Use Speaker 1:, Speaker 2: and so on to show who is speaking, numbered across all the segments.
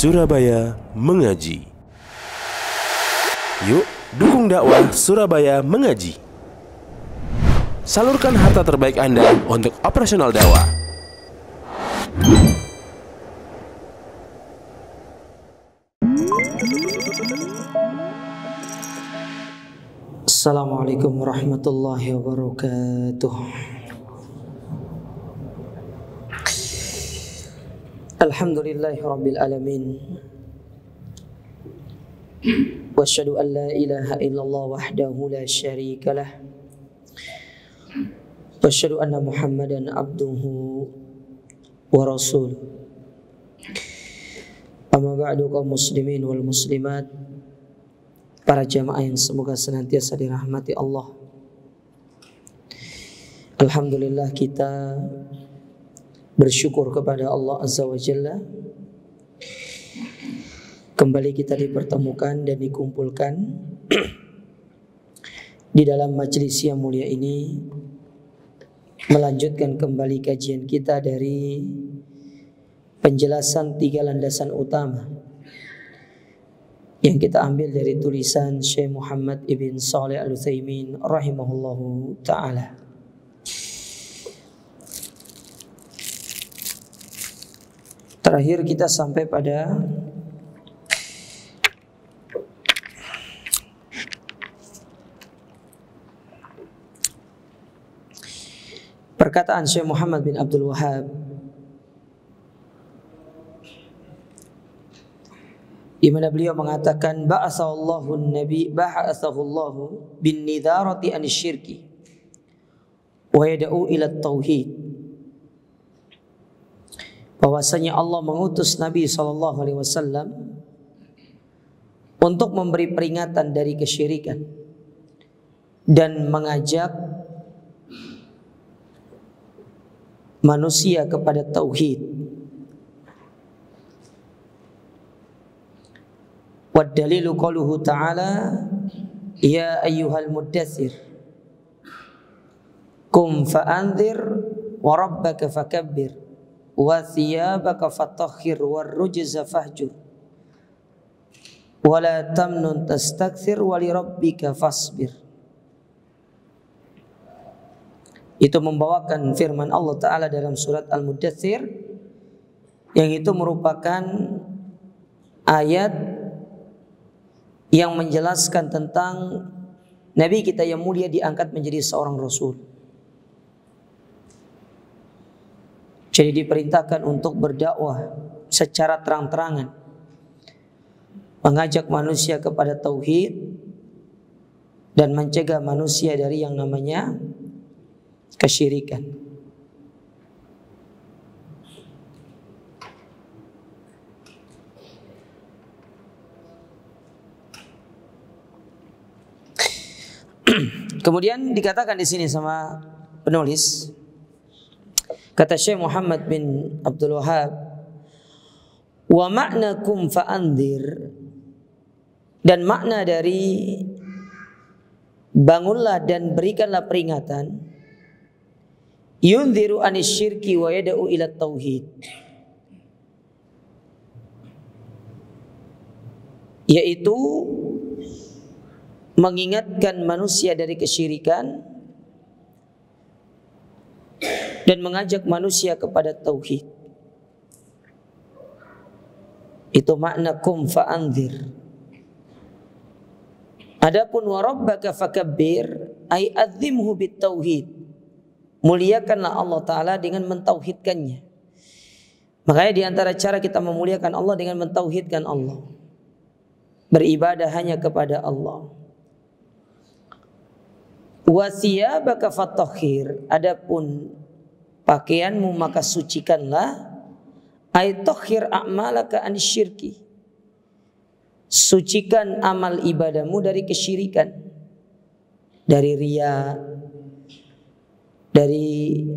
Speaker 1: Surabaya Mengaji. Yuk, dukung dakwah Surabaya Mengaji. Salurkan harta terbaik Anda untuk operasional dakwah.
Speaker 2: Assalamualaikum warahmatullahi wabarakatuh. Alhamdulillahi rabbil alamin. Wa asyhadu an la ilaha illallah wahdahu la syarika lah. Wa asyhadu anna Muhammadan abduhu wa rasuluh. Amma ba'du, kaum muslimin wal muslimat, para jamaah yang semoga senantiasa dirahmati Allah. Alhamdulillah, kita bersyukur kepada Allah Azza wa Jalla. Kembali kita dipertemukan dan dikumpulkan di dalam majelis yang mulia ini, melanjutkan kembali kajian kita dari penjelasan 3 landasan utama yang kita ambil dari tulisan Syekh Muhammad ibn Shalih Al-Utsaimin rahimahullahu ta'ala. Terakhir kita sampai pada perkataan Syekh Muhammad bin Abdul Wahhab, di mana beliau mengatakan ba'atsallahu bin nidharati anisyirki wa yad'u ila tauhid. Bahwasanya Allah mengutus Nabi SAW untuk memberi peringatan dari kesyirikan dan mengajak manusia kepada tauhid. Wad dalilu qauluhu ta'ala ya ayyuhal muddatsir qum fa'anzir wa rabbaka fakabbir wa thiyabaka fatahhir war rujza fahjur wa la tamnun tastakthir wa li rabbika fasbir. Itu membawakan firman Allah Ta'ala dalam surat Al-Muddatsir, yang itu merupakan ayat yang menjelaskan tentang Nabi kita yang mulia diangkat menjadi seorang Rasul. Jadi diperintahkan untuk berdakwah secara terang-terangan, mengajak manusia kepada tauhid dan mencegah manusia dari yang namanya kesyirikan. Kemudian dikatakan di sini sama penulis, kata Syekh Muhammad bin Abdul Wahhab, wa ma'nakum fa'anzir, dan makna dari bangunlah dan berikanlah peringatan, yunziru anisyirki wa yad'u ila tauhid, yaitu mengingatkan manusia dari kesyirikan dan mengajak manusia kepada tauhid. Itu makna kum fa'anzir. Adapun wa rabbaka fakabbir ay adzimhu bit tauhid, muliakanlah Allah Ta'ala dengan mentauhidkannya. Makanya di antara cara kita memuliakan Allah dengan mentauhidkan Allah, beribadah hanya kepada Allah. Wa thiyabaka fatahhir, adapun pakaianmu maka sucikanlah, ay tahhir a'malaka anisyirki, sucikan amal ibadahmu dari kesyirikan, dari riya, dari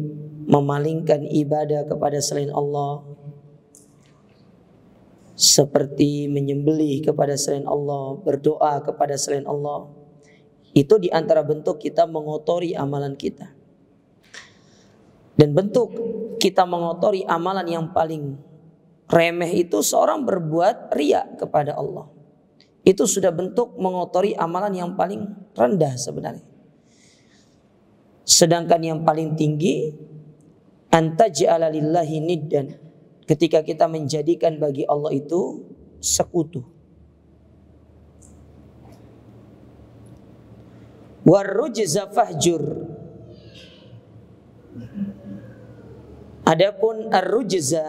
Speaker 2: memalingkan ibadah kepada selain Allah, seperti menyembelih kepada selain Allah, berdoa kepada selain Allah. Itu di antara bentuk kita mengotori amalan kita. Dan bentuk kita mengotori amalan yang paling remeh itu seorang berbuat riya kepada Allah. Itu sudah bentuk mengotori amalan yang paling rendah sebenarnya. Sedangkan yang paling tinggi anta ja'ala lillahi niddan, ketika kita menjadikan bagi Allah itu sekutu. Warrujza fahjur. Adapun ar-rujza,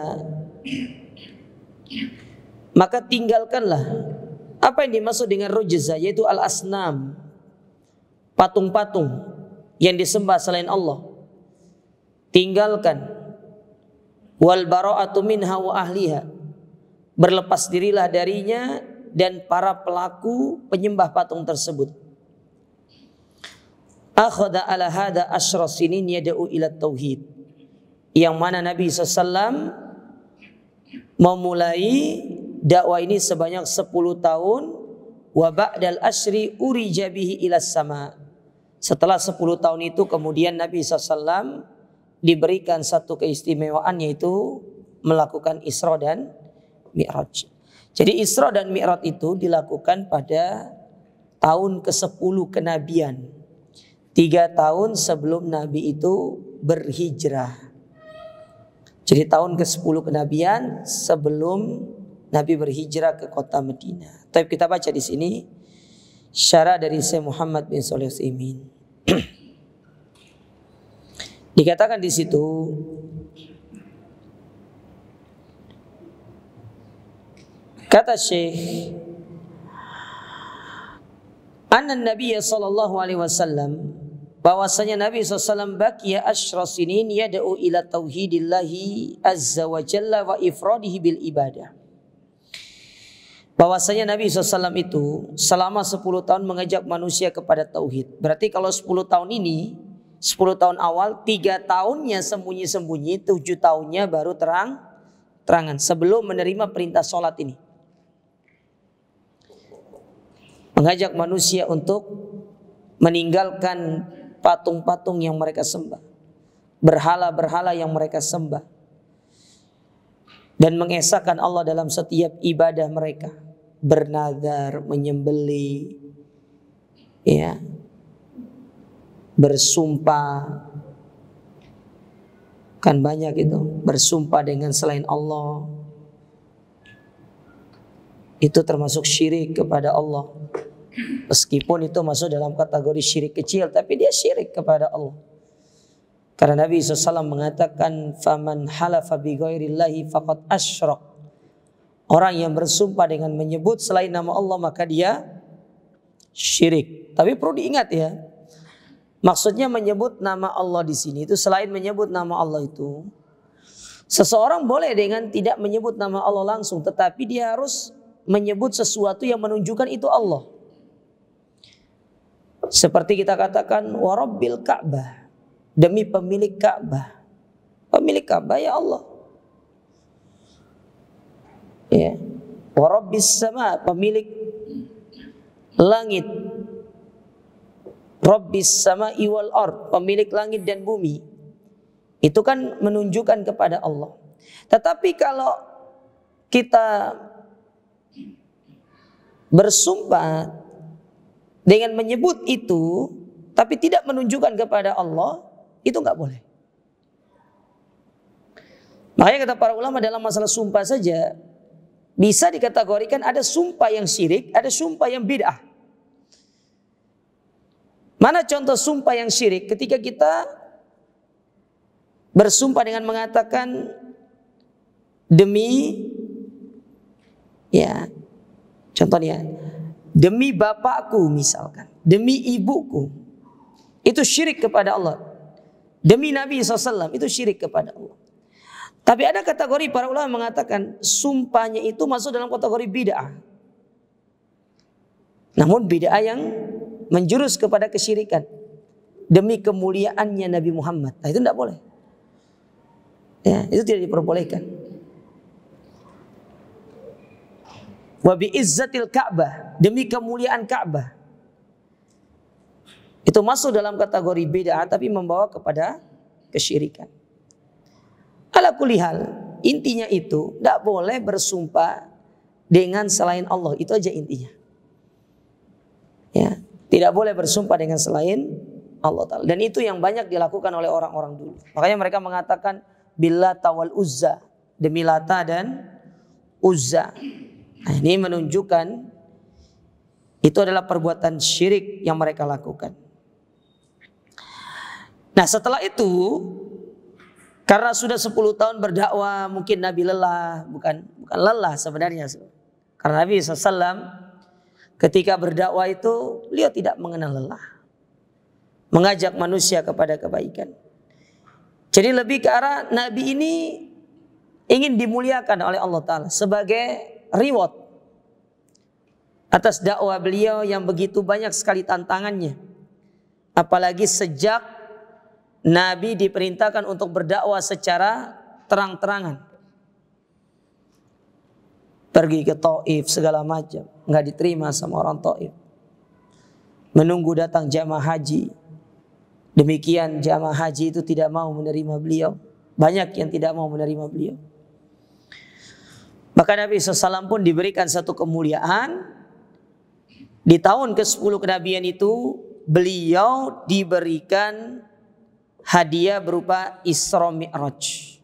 Speaker 2: maka tinggalkanlah. Apa yang dimaksud dengan rujza? Yaitu al-asnam, patung-patung yang disembah selain Allah. Tinggalkan. Wal bara'atu minha wa ahliha, berlepas dirilah darinya dan para pelaku penyembah patung tersebut. Akhadha ala hada asyra sinin yad'u ila tauhid, yang mana Nabi SAW memulai dakwah ini sebanyak 10 tahun. Wa ba'dal asyri urija bihi ila sama. Setelah 10 tahun itu kemudian Nabi SAW diberikan satu keistimewaan, yaitu melakukan Isra dan Mi'raj. Jadi Isra dan Mi'raj itu dilakukan pada tahun ke-10 kenabian, 3 tahun sebelum Nabi itu berhijrah. Jadi tahun ke-10 kenabian sebelum Nabi berhijrah ke kota Madinah. Tapi kita baca di sini syarah dari Syekh Muhammad bin Shalih Al-Utsaimin. Dikatakan di situ, kata Syekh, anna Nabi sallallahu alaihi wasallam, bahwasanya Nabi SAW baqiya asyra sinin yad'u ila tauhidillahi azza wa jalla wa ifradihi bil ibadah. Bahwasanya Nabi SAW itu selama 10 tahun mengajak manusia kepada tauhid. Berarti kalau 10 tahun ini, 10 tahun awal, 3 tahunnya sembunyi-sembunyi, 7 tahunnya baru terangan sebelum menerima perintah sholat ini. Mengajak manusia untuk meninggalkan patung-patung yang mereka sembah, berhala-berhala yang mereka sembah, dan mengesahkan Allah dalam setiap ibadah mereka. Bernazar, menyembelih, ya, bersumpah, kan banyak itu, bersumpah dengan selain Allah. Itu termasuk syirik kepada Allah. Meskipun itu masuk dalam kategori syirik kecil, tapi dia syirik kepada Allah. Karena Nabi SAW mengatakan, faman halafa bi ghairillahi faqad asyrak. Orang yang bersumpah dengan menyebut selain nama Allah maka dia syirik. Tapi perlu diingat ya, maksudnya menyebut nama Allah di sini itu selain menyebut nama Allah itu, seseorang boleh dengan tidak menyebut nama Allah langsung, tetapi dia harus menyebut sesuatu yang menunjukkan itu Allah. Seperti kita katakan wa rabbil Ka'bah, demi pemilik Ka'bah. Pemilik Ka'bah ya Allah. Ya. Wa rabbis sama, pemilik langit. Rabbis sama'i wal ard, pemilik langit dan bumi. Itu kan menunjukkan kepada Allah. Tetapi kalau kita bersumpah dengan menyebut itu tapi tidak menunjukkan kepada Allah, itu enggak boleh. Makanya kata para ulama dalam masalah sumpah saja bisa dikategorikan ada sumpah yang syirik, ada sumpah yang bid'ah. Mana contoh sumpah yang syirik? Ketika kita bersumpah dengan mengatakan demi, ya, contohnya demi bapakku misalkan, demi ibuku, itu syirik kepada Allah. Demi Nabi SAW, itu syirik kepada Allah. Tapi ada kategori para ulama mengatakan sumpahnya itu masuk dalam kategori bid'ah. Namun bid'ah yang menjurus kepada kesyirikan demi kemuliaannya Nabi Muhammad. Nah, itu tidak boleh. Ya, itu tidak diperbolehkan. Wa bi izzatil Ka'bah, demi kemuliaan Ka'bah. Itu masuk dalam kategori bid'ah tapi membawa kepada kesyirikan. Ala kulli hal, intinya itu tidak boleh bersumpah dengan selain Allah. Itu aja intinya. Ya, tidak boleh bersumpah dengan selain Allah Ta'ala. Dan itu yang banyak dilakukan oleh orang-orang dulu. Makanya mereka mengatakan Billata wal Uzza, demi Lata dan Uzza. Nah, ini menunjukkan itu adalah perbuatan syirik yang mereka lakukan. Nah, setelah itu karena sudah 10 tahun berdakwah, mungkin Nabi lelah, bukan lelah sebenarnya. Karena Nabi SAW ketika berdakwah itu beliau tidak mengenal lelah. Mengajak manusia kepada kebaikan. Jadi lebih ke arah Nabi ini ingin dimuliakan oleh Allah Ta'ala sebagai reward atas dakwah beliau yang begitu banyak sekali tantangannya. Apalagi sejak Nabi diperintahkan untuk berdakwah secara terang-terangan. Pergi ke Taif segala macam, nggak diterima sama orang Taif. Menunggu datang jamaah haji. Demikian jamaah haji itu tidak mau menerima beliau. Banyak yang tidak mau menerima beliau. Maka Nabi SAW pun diberikan satu kemuliaan. Di tahun ke-10 kenabian itu beliau diberikan hadiah berupa Isra Mi'raj.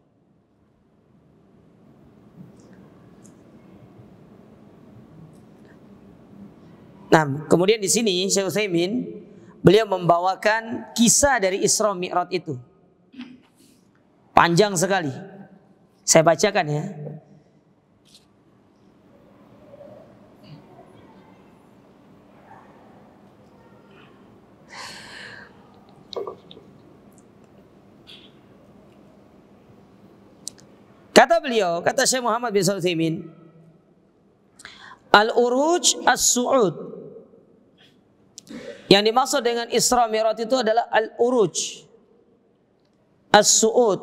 Speaker 2: Nah, kemudian di sini Syekh Utsaimin beliau membawakan kisah dari Isra Mi'raj itu. Panjang sekali. Saya bacakan ya. Kata beliau, kata Syekh Muhammad bin Shalih Al-Utsaimin, Al-Uruj As-Su'ud. Yang dimaksud dengan Isra Mi'raj itu adalah Al-Uruj As-Su'ud,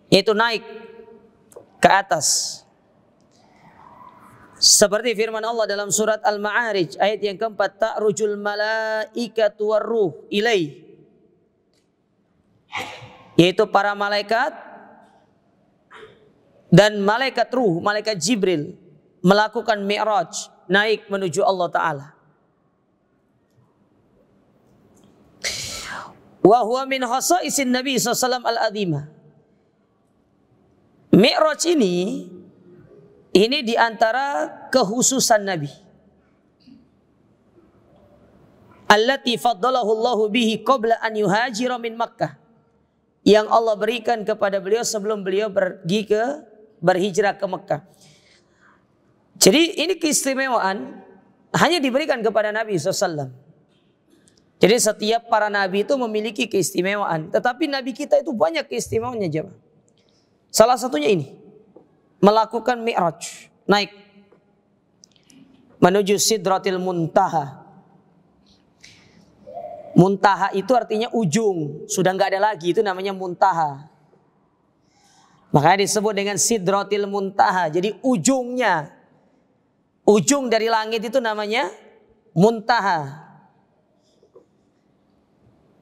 Speaker 2: yaitu naik ke atas. Seperti firman Allah dalam surat Al-Ma'arij ayat yang keempat, ta'rujul malaikatu warruh ilaih, yaitu para malaikat dan malaikat ruh, malaikat Jibril melakukan mi'raj, naik menuju Allah Ta'ala. Wa huwa min khasaisin Nabi SAW al-azimah. Mi'raj ini diantara kehususan Nabi. Allati faddalahu Allahu bihi qabla an yuhajira min Makkah. Yang Allah berikan kepada beliau sebelum beliau berhijrah ke Mekah. Jadi ini keistimewaan hanya diberikan kepada Nabi SAW. Jadi setiap para nabi itu memiliki keistimewaan. Tetapi nabi kita itu banyak keistimewaannya jemaah. Salah satunya ini, melakukan mi'raj, naik menuju Sidratil Muntaha. Muntaha itu artinya ujung, sudah nggak ada lagi, itu namanya muntaha. Makanya disebut dengan Sidratil Muntaha. Jadi ujungnya, ujung dari langit itu namanya muntaha.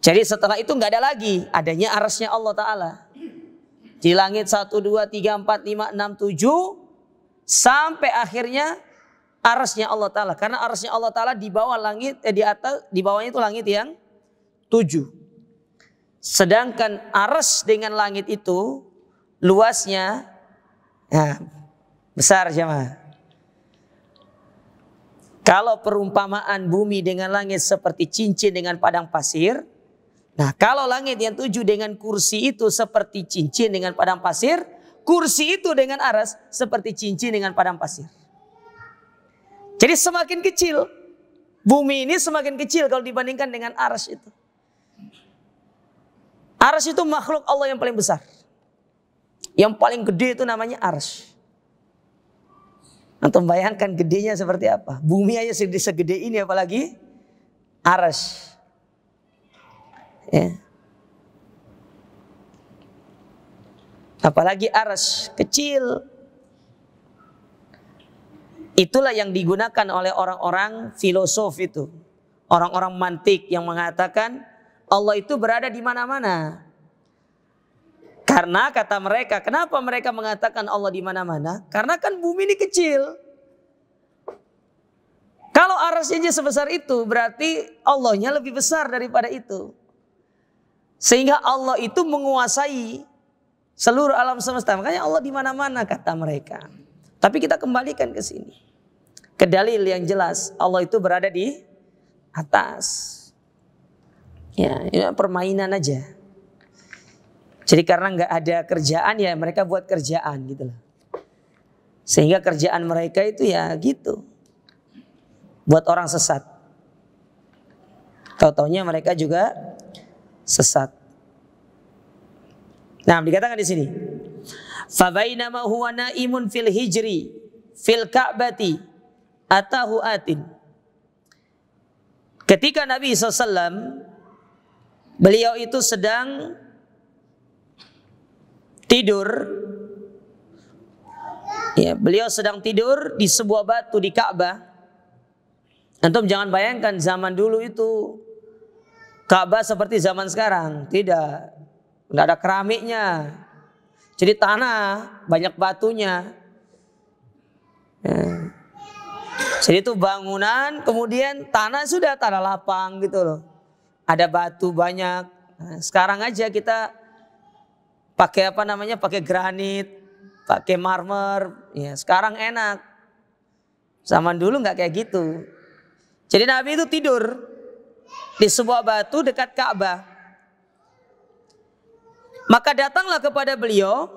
Speaker 2: Jadi setelah itu nggak ada lagi, adanya arasnya Allah Ta'ala. Di langit 1, 2, 3, 4, 5, 6, 7 sampai akhirnya arasnya Allah Ta'ala. Karena arasnya Allah Ta'ala di bawah langit, di atas, di bawahnya itu langit yang 7. Sedangkan aras dengan langit itu luasnya besar jemaah. Kalau perumpamaan bumi dengan langit seperti cincin dengan padang pasir. Nah, kalau langit yang 7 dengan kursi itu seperti cincin dengan padang pasir, kursi itu dengan aras seperti cincin dengan padang pasir. Jadi semakin kecil, bumi ini semakin kecil kalau dibandingkan dengan aras itu. Aras itu makhluk Allah yang paling besar. Yang paling gede itu namanya aras. Antum bayangkan gedenya seperti apa? Bumi aja segede ini apalagi aras. Ya. Apalagi aras kecil. Itulah yang digunakan oleh orang-orang filosof itu. Orang-orang mantik yang mengatakan Allah itu berada di mana-mana. Karena kata mereka, kenapa mereka mengatakan Allah di mana-mana? Karena kan bumi ini kecil. Kalau arasnya sebesar itu, berarti Allahnya lebih besar daripada itu. Sehingga Allah itu menguasai seluruh alam semesta. Makanya Allah di mana-mana kata mereka. Tapi kita kembalikan ke sini. Ke dalil yang jelas, Allah itu berada di atas. Ya, ini permainan aja. Jadi karena nggak ada kerjaan ya mereka buat kerjaan gitu loh. Sehingga kerjaan mereka itu ya gitu. Buat orang sesat. Tahu-taunya mereka juga sesat. Nah, dikatakan di sini. Fa bainama huwa naimun fil hijri fil ka'bati atahu atin. Ketika Nabi SAW beliau itu sedang tidur, ya, beliau sedang tidur di sebuah batu di Ka'bah. Antum jangan bayangkan zaman dulu itu Ka'bah seperti zaman sekarang, tidak ada keramiknya. Jadi tanah, banyak batunya. Ya. Jadi itu bangunan, kemudian tanah sudah tanah lapang gitu loh. Ada batu banyak. Nah, sekarang aja kita pakai pakai granit, pakai marmer. Ya, sekarang enak. Zaman dulu nggak kayak gitu. Jadi Nabi itu tidur di sebuah batu dekat Ka'bah. Maka datanglah kepada beliau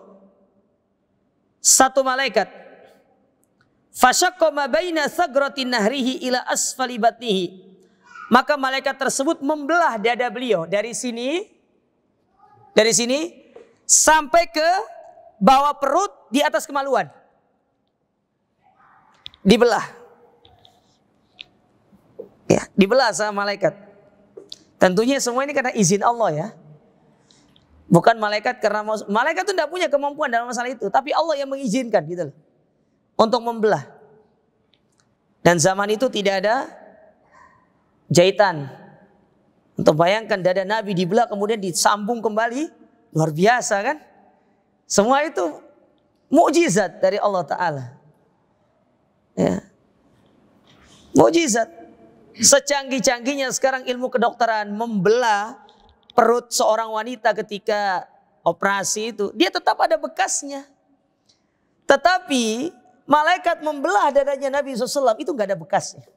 Speaker 2: satu malaikat. Fasyaqqa ma baina sagratin nahrihi ila asfali batnihi. Maka malaikat tersebut membelah dada beliau dari sini sampai ke bawah perut di atas kemaluan. Dibelah. Ya, dibelah sama malaikat. Tentunya semua ini karena izin Allah ya. Bukan malaikat karena malaikat itu tidak punya kemampuan dalam masalah itu, tapi Allah yang mengizinkan gitu loh. Untuk membelah. Dan zaman itu tidak ada jahitan. Untuk bayangkan dada Nabi dibelah kemudian disambung kembali, luar biasa kan? Semua itu mukjizat dari Allah Ta'ala. Ya. Mukjizat. Secanggih-canggihnya sekarang ilmu kedokteran membelah perut seorang wanita ketika operasi itu, dia tetap ada bekasnya. Tetapi malaikat membelah dadanya Nabi SAW itu nggak ada bekasnya.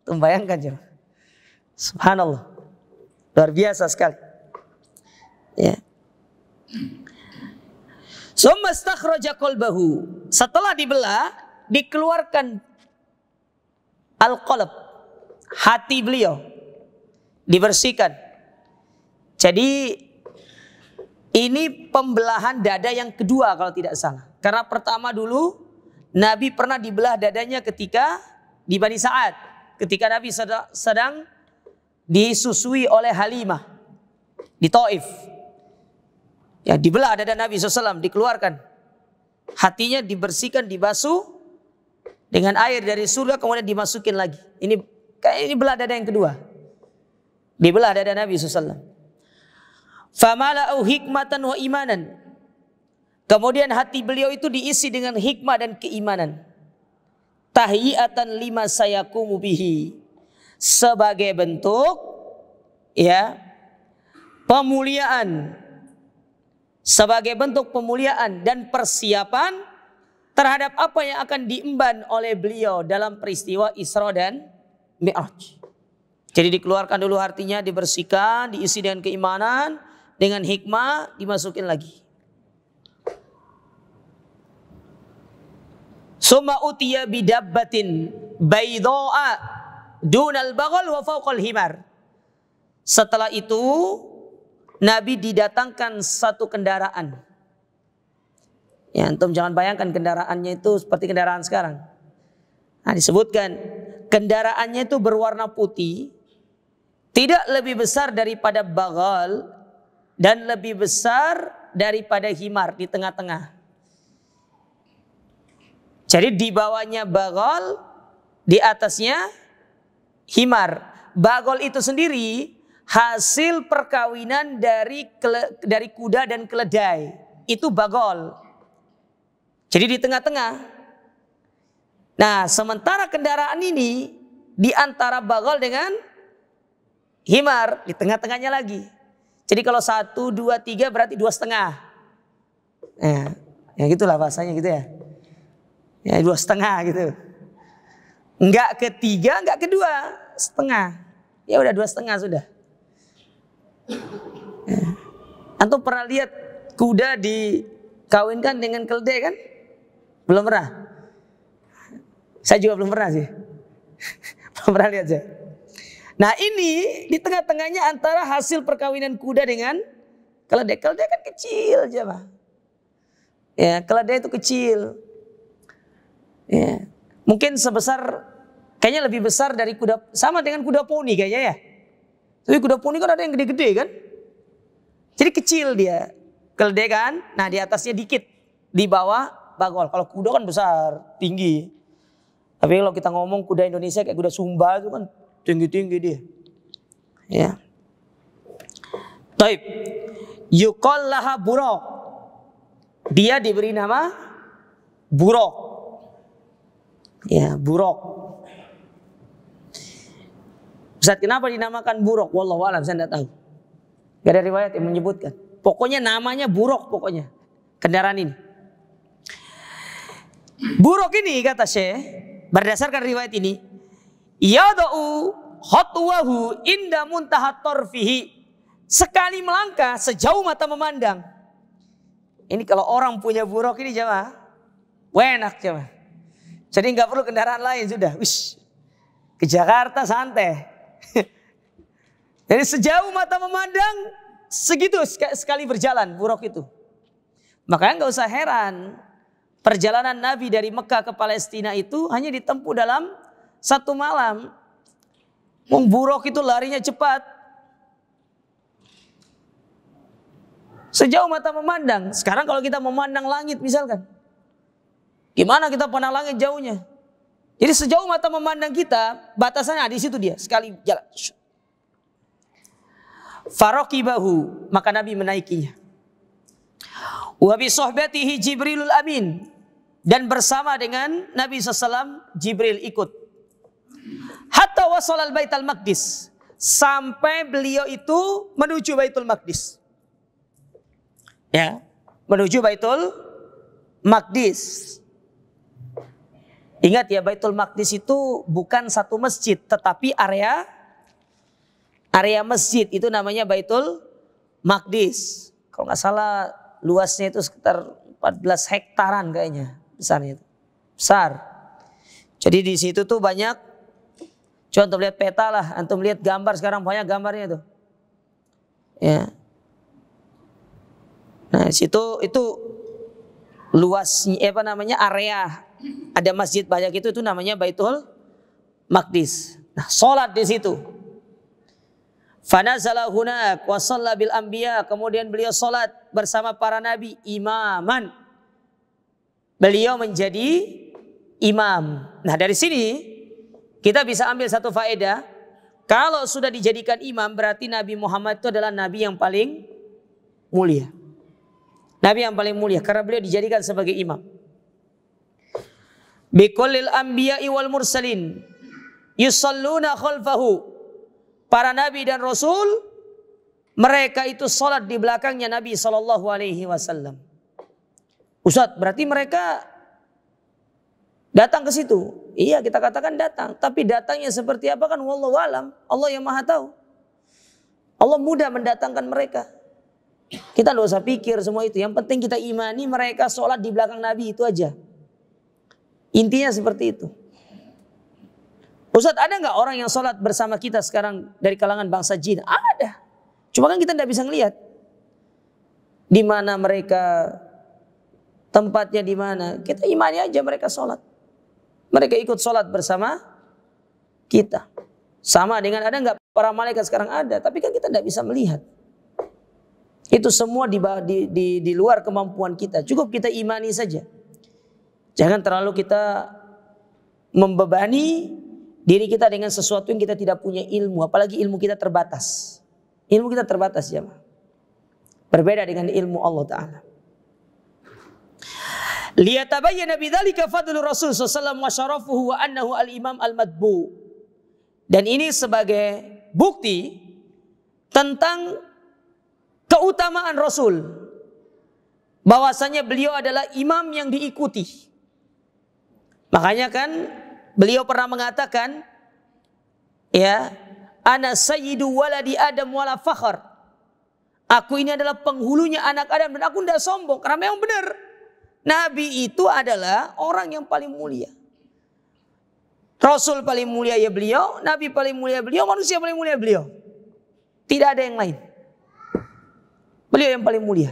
Speaker 2: Tuh bayangkan coba. Subhanallah. Luar biasa sekali. Ya. Summa istakhraja qalbahu. Setelah dibelah, dikeluarkan al-qalb, hati beliau. Dibersihkan. Jadi ini pembelahan dada yang kedua kalau tidak salah. Karena pertama dulu Nabi pernah dibelah dadanya ketika di Bani Sa'ad. Ketika Nabi sedang disusui oleh Halimah di Taif. Ya, dibelah dada Nabi SAW, dikeluarkan. Hatinya dibersihkan, dibasuh dengan air dari surga, kemudian dimasukin lagi. Ini belah dada yang kedua. Dibelah dada Nabi SAW. Famala'u hikmatan wa imanan. Kemudian hati beliau itu diisi dengan hikmah dan keimanan. Tahiyatan lima sayakumu bihi. Sebagai bentuk ya pemuliaan. Sebagai bentuk pemuliaan dan persiapan terhadap apa yang akan diemban oleh beliau dalam peristiwa Isra dan Mi'raj. Jadi dikeluarkan dulu hatinya, dibersihkan, diisi dengan keimanan, dengan hikmah, dimasukin lagi. Summa utiya bidabbatin bayda'a dunal baghal wa fawqal himar. Setelah itu Nabi didatangkan satu kendaraan. Ya, antum jangan bayangkan kendaraannya itu seperti kendaraan sekarang. Nah, disebutkan kendaraannya itu berwarna putih, tidak lebih besar daripada baghal dan lebih besar daripada himar di tengah-tengah. Jadi di bawahnya baghal, di atasnya himar. Baghal itu sendiri hasil perkawinan dari kuda dan keledai. itu bagol. Jadi di tengah-tengah. Nah, sementara kendaraan ini di antara bagol dengan himar, di tengah-tengahnya lagi. Jadi kalau 1, 2, 3 berarti 2,5. Ya gitulah bahasanya gitu ya. Ya 2,5 gitu. Enggak ketiga, enggak kedua, setengah. Ya udah 2,5 sudah. Ya. Antum pernah lihat kuda dikawinkan dengan keledai kan? Belum pernah. Saya juga belum pernah sih. Belum pernah lihat saya. Nah ini di tengah-tengahnya antara hasil perkawinan kuda dengan keledai. Keledai kan kecil aja, ya, keledai itu kecil. Ya. Mungkin kayaknya lebih besar dari kuda, sama dengan kuda poni kayaknya ya. Tapi kuda poni kan ada yang gede-gede kan. Jadi kecil dia, keledai kan. Nah di atasnya dikit, di bawah bagol. Kalau kuda kan besar, tinggi. Tapi kalau kita ngomong kuda Indonesia kayak kuda Sumba itu kan tinggi-tinggi dia. Ya. Taib. Yuqal laha buraq. Dia diberi nama buraq. Ya, buraq. Ustaz, kenapa dinamakan buraq? Wallahu a'lam, saya tidak tahu. Gak ada riwayat yang menyebutkan. Pokoknya namanya buraq pokoknya. Kendaraan ini. Buraq ini kata Syekh, berdasarkan riwayat ini, yada'u khatwahu inda muntahat tarfihi. Sekali melangkah sejauh mata memandang. Ini kalau orang punya buraq ini jemaah, enak jemaah. Jadi nggak perlu kendaraan lain sudah. Wish, ke Jakarta santai. Jadi sejauh mata memandang segitu sekali berjalan buraq itu. Makanya nggak usah heran perjalanan Nabi dari Mekah ke Palestina itu hanya ditempuh dalam 1 malam. Buraq itu larinya cepat. Sejauh mata memandang. Sekarang kalau kita memandang langit misalkan, gimana kita pandang langit jauhnya? Jadi sejauh mata memandang kita, batasannya di situ dia, sekali jalan. Faraqibahu, maka Nabi menaikinya. Wa bi sohbatihi Jibrilul Amin, dan bersama dengan Nabi SAW Jibril ikut. Hatta wasalal Baitul Maqdis, sampai beliau itu menuju Baitul Maqdis. Ya, menuju Baitul Maqdis. Ingat ya, Baitul Maqdis itu bukan satu masjid, tetapi area masjid itu namanya Baitul Maqdis. Kalau nggak salah luasnya itu sekitar 14 hektaran kayaknya, besarnya itu. Besar. Jadi di situ tuh banyak, coba antum lihat peta lah, antum lihat gambar sekarang banyak gambarnya tuh. Ya. Nah, situ itu luasnya area ada masjid banyak itu namanya Baitul Maqdis. Nah, salat di situ. Fanazala hunak wa shalla bil anbiya, kemudian beliau salat bersama para nabi imaman. Beliau menjadi imam. Nah, dari sini kita bisa ambil satu faedah. Kalau sudah dijadikan imam berarti Nabi Muhammad itu adalah nabi yang paling mulia. Nabi yang paling mulia karena beliau dijadikan sebagai imam. Biqulil anbiya'i wal mursalin yusalluna khalfahu. Para nabi dan rasul mereka itu salat di belakangnya Nabi SAW. Ustaz, berarti mereka datang ke situ? Iya, kita katakan datang, tapi datangnya seperti apa kan wallahu alam. Allah yang Maha tahu. Allah mudah mendatangkan mereka. Kita tidak usah pikir semua itu. Yang penting kita imani mereka sholat di belakang Nabi, itu aja. Intinya seperti itu. Ustaz, ada nggak orang yang sholat bersama kita sekarang dari kalangan bangsa jin? Ada. Cuma kan kita tidak bisa ngelihat. Di mana mereka, tempatnya di mana. Kita imani aja mereka sholat. Mereka ikut sholat bersama kita. Sama dengan ada nggak para malaikat sekarang ada. Tapi kan kita tidak bisa melihat. Itu semua di luar kemampuan kita. Cukup kita imani saja. Jangan terlalu kita membebani diri kita dengan sesuatu yang kita tidak punya ilmu. Apalagi ilmu kita terbatas. Ilmu kita terbatas ya. Berbeda dengan ilmu Allah Ta'ala. Liyatabayyana bidzalika fadlur Rasul sallallahu alaihi wasallam wa syarafuhu wa annahu al-imam al-madbu. Dan ini sebagai bukti tentang keutamaan Rasul, bahwasanya beliau adalah imam yang diikuti. Makanya kan beliau pernah mengatakan, ya, ana sayyidu waladi Adam wala fakhr. Aku ini adalah penghulunya anak Adam dan aku tidak sombong. Karena memang benar, Nabi itu adalah orang yang paling mulia. Rasul paling mulia ya beliau, Nabi paling mulia beliau, manusia paling mulia beliau. Tidak ada yang lain. Beliau yang paling mulia.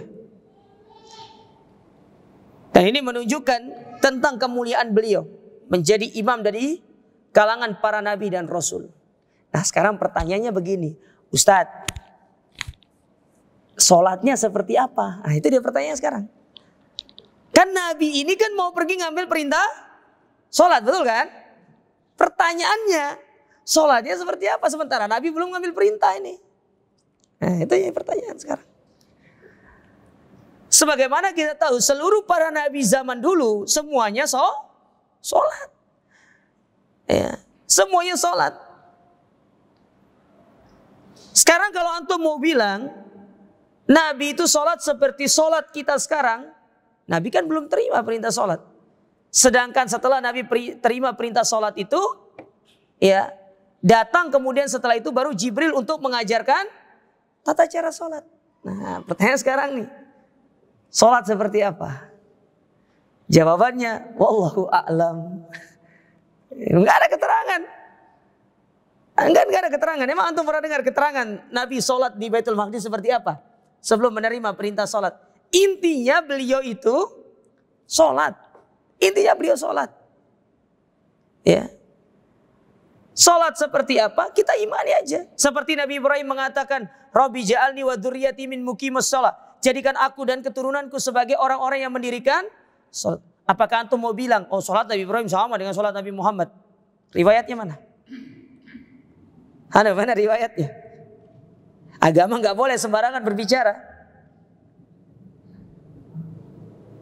Speaker 2: Dan ini menunjukkan tentang kemuliaan beliau, menjadi imam dari kalangan para nabi dan rasul. Nah sekarang pertanyaannya begini, Ustadz, sholatnya seperti apa? Nah itu dia pertanyaan sekarang. Kan nabi ini kan mau pergi ngambil perintah sholat, betul kan? Pertanyaannya, sholatnya seperti apa? Sementara nabi belum ngambil perintah ini. Nah itu yang pertanyaan sekarang. Sebagaimana kita tahu seluruh para nabi zaman dulu semuanya sholat. Ya, semuanya sholat. Sekarang kalau antum mau bilang Nabi itu sholat seperti sholat kita sekarang, Nabi kan belum terima perintah sholat. Sedangkan setelah Nabi terima perintah sholat itu, ya datang kemudian setelah itu baru Jibril untuk mengajarkan tata cara sholat. Nah pertanyaan sekarang nih, sholat seperti apa? Jawabannya, wallahu a'lam. Enggak ada keterangan. Enggak ada keterangan. Emang antum pernah dengar keterangan Nabi sholat di Baitul Maqdis seperti apa? Sebelum menerima perintah sholat. Intinya beliau itu sholat. Intinya beliau sholat. Ya. Sholat seperti apa? Kita imani aja. Seperti Nabi Ibrahim mengatakan, Rabbi ja'alni wa dzurriyyati min muqimus shalah. Jadikan aku dan keturunanku sebagai orang-orang yang mendirikan sholat. Apakah antum mau bilang, oh sholat Nabi Ibrahim sama dengan sholat Nabi Muhammad? Riwayatnya mana? Mana riwayatnya? Agama nggak boleh sembarangan berbicara.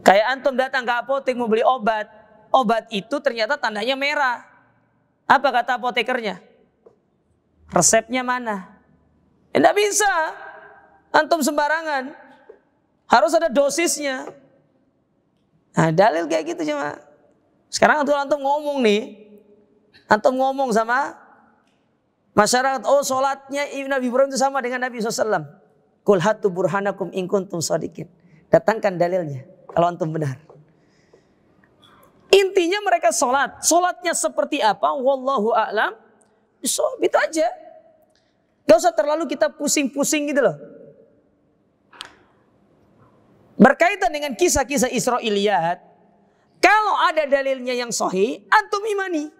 Speaker 2: Kayak antum datang ke apotek mau beli obat, obat itu ternyata tandanya merah. Apa kata apotekernya? Resepnya mana? Tidak bisa. Antum sembarangan. Harus ada dosisnya. Nah, dalil kayak gitu cuma. Sekarang antum ngomong nih, antum ngomong sama masyarakat, oh sholatnya Nabi Ibrahim itu sama dengan Nabi SAW. Qul hatu burhanakum in kuntum shadiqin. Datangkan dalilnya kalau antum benar. Intinya mereka sholat. Sholatnya seperti apa? Wallahu a'lam. Itu aja. Gak usah terlalu kita pusing-pusing gitu loh. Berkaitan dengan kisah-kisah Israiliyat, kalau ada dalilnya yang sahih, antum imani.